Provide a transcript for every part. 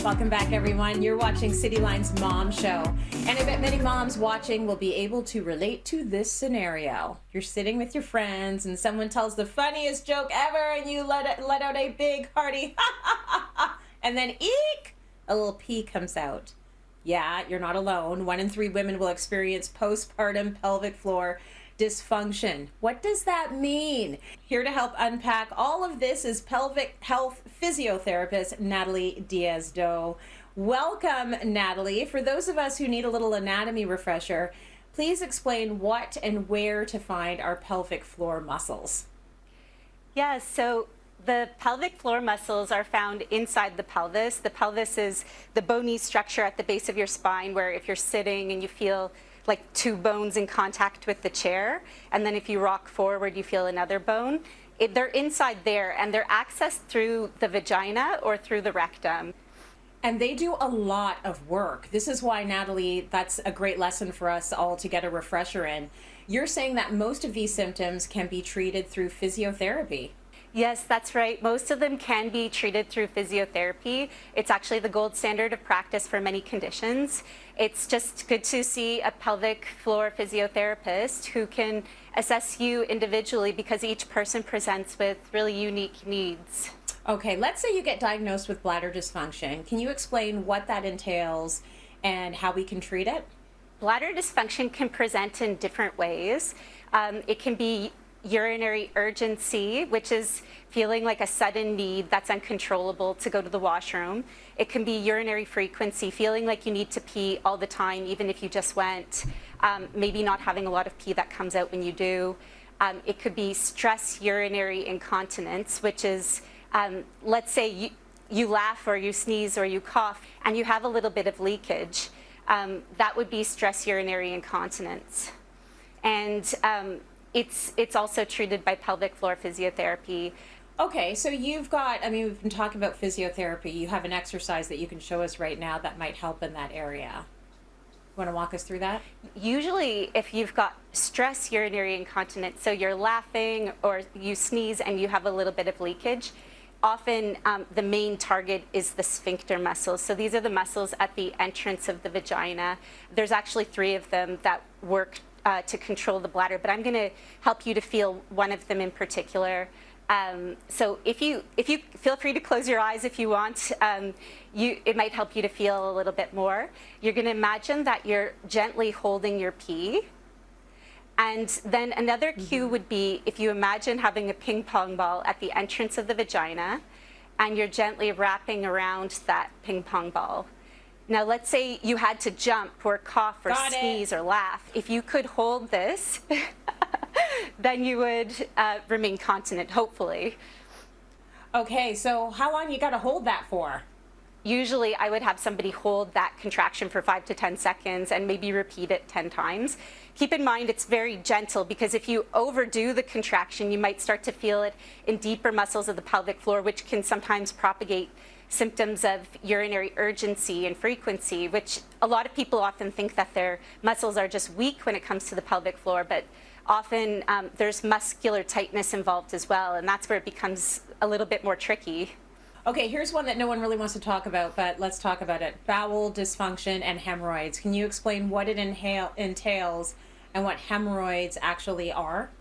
Welcome back, everyone. You're watching Cityline's Mom Show. And I bet many moms watching will be able to relate to this scenario. You're sitting with your friends and someone tells the funniest joke ever and you let out a big hearty ha ha ha ha. And then eek, a little pee comes out. Yeah, you're not alone. 1 in 3 women will experience postpartum pelvic floor dysfunction. What does that mean? Here to help unpack all of this is pelvic health physiotherapist Natalie Diez D'Aux. Welcome, Natalie. For those of us who need a little anatomy refresher, please explain what and where to find our pelvic floor muscles. Yeah, so the pelvic floor muscles are found inside the pelvis. The pelvis is the bony structure at the base of your spine where if you're sitting and you feel like 2 bones in contact with the chair, and then if you rock forward, you feel another bone. They're inside there, and they're accessed through the vagina or through the rectum. And they do a lot of work. This is why, Natalie, that's a great lesson for us all to get a refresher in. You're saying that most of these symptoms can be treated through physiotherapy. Yes, that's right. Most of them can be treated through physiotherapy. It's actually the gold standard of practice for many conditions. It's just good to see a pelvic floor physiotherapist who can assess you individually because each person presents with really unique needs. Okay, let's say you get diagnosed with bladder dysfunction. Can you explain what that entails and how we can treat it? Bladder dysfunction can present in different ways. It can be urinary urgency, which is feeling like a sudden need that's uncontrollable to go to the washroom. It can be urinary frequency, feeling like you need to pee all the time, even if you just went. Maybe not having a lot of pee that comes out when you do. It could be stress urinary incontinence, which is, let's say you laugh or you sneeze or you cough and you have a little bit of leakage. That would be stress urinary incontinence. And it's also treated by pelvic floor physiotherapy. Okay, so you've got, we've been talking about physiotherapy. You have an exercise that you can show us right now that might help in that area. Want to walk us through that? Usually, if you've got stress urinary incontinence, so you're laughing or you sneeze and you have a little bit of leakage, often the main target is the sphincter muscles. So these are the muscles at the entrance of the vagina. There's actually 3 of them that work to control the bladder, but I'm going to help you to feel one of them in particular. So if you feel free to close your eyes if you want, it might help you to feel a little bit more. You're going to imagine that you're gently holding your pee. And then another cue would be if you imagine having a ping pong ball at the entrance of the vagina and you're gently wrapping around that ping pong ball. Now, let's say you had to jump or cough or sneeze or laugh. If you could hold this, then you would remain continent, hopefully. Okay, so how long you got to hold that for? Usually, I would have somebody hold that contraction for 5 to 10 seconds and maybe repeat it 10 times. Keep in mind, it's very gentle because if you overdo the contraction, you might start to feel it in deeper muscles of the pelvic floor, which can sometimes propagate symptoms of urinary urgency and frequency, which a lot of people often think that their muscles are just weak when it comes to the pelvic floor, but often there's muscular tightness involved as well, and that's where it becomes a little bit more tricky. Okay, here's one that no one really wants to talk about, but let's talk about it. Bowel dysfunction and hemorrhoids. Can you explain what it entails and what hemorrhoids actually are?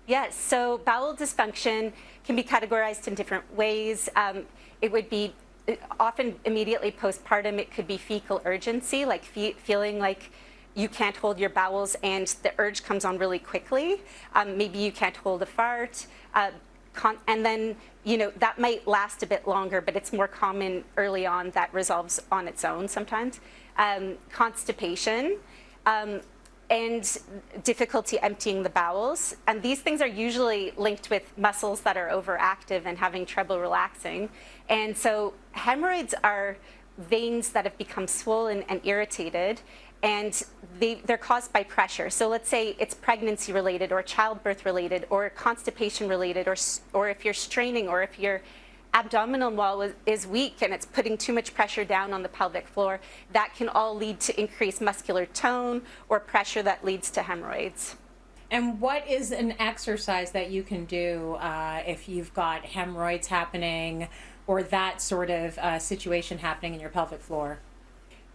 Yes, so bowel dysfunction can be categorized in different ways. It would be often immediately postpartum. It could be fecal urgency, like feeling like you can't hold your bowels and the urge comes on really quickly. Maybe you can't hold a fart. And then, that might last a bit longer, but it's more common early on. That resolves on its own sometimes. Constipation. And difficulty emptying the bowels. And these things are usually linked with muscles that are overactive and having trouble relaxing. And so hemorrhoids are veins that have become swollen and irritated, and they're caused by pressure. So let's say it's pregnancy related or childbirth related or constipation related, or if you're straining or if you're abdominal wall is weak and it's putting too much pressure down on the pelvic floor, that can all lead to increased muscular tone or pressure that leads to hemorrhoids. And what is an exercise that you can do if you've got hemorrhoids happening? or that sort of situation happening in your pelvic floor?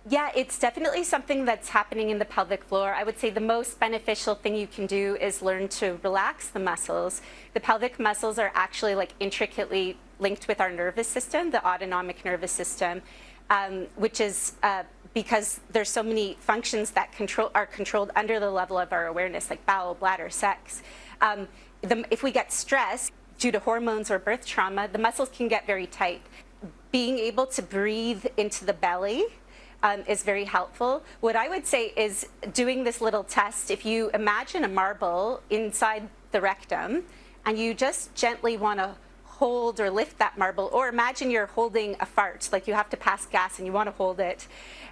Yeah, it's definitely something that's happening in the pelvic floor. I would say the most beneficial thing you can do is learn to relax the muscles. The pelvic muscles are actually like intricately linked with our nervous system, the autonomic nervous system, which is because there's so many functions that are controlled under the level of our awareness, like bowel, bladder, sex. If we get stressed due to hormones or birth trauma, the muscles can get very tight. Being able to breathe into the belly is very helpful. What I would say is doing this little test. If you imagine a marble inside the rectum and you just gently want to hold or lift that marble, or imagine you're holding a fart, like you have to pass gas and you want to hold it,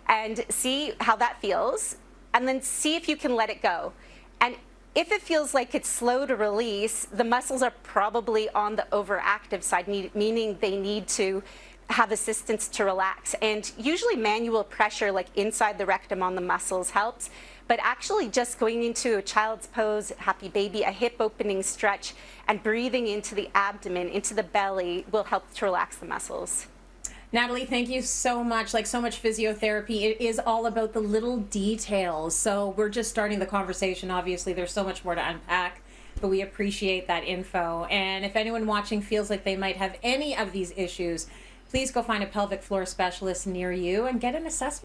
and see how that feels, and then see if you can let it go. And if it feels like it's slow to release, the muscles are probably on the overactive side, meaning they need to have assistance to relax. And usually manual pressure, like inside the rectum on the muscles, helps. But actually just going into a child's pose, happy baby, a hip opening stretch, and breathing into the abdomen, into the belly, will help to relax the muscles. Natalie, thank you so much. Like so much physiotherapy, it is all about the little details. So we're just starting the conversation. Obviously, there's so much more to unpack, but we appreciate that info. And if anyone watching feels like they might have any of these issues, please go find a pelvic floor specialist near you and get an assessment.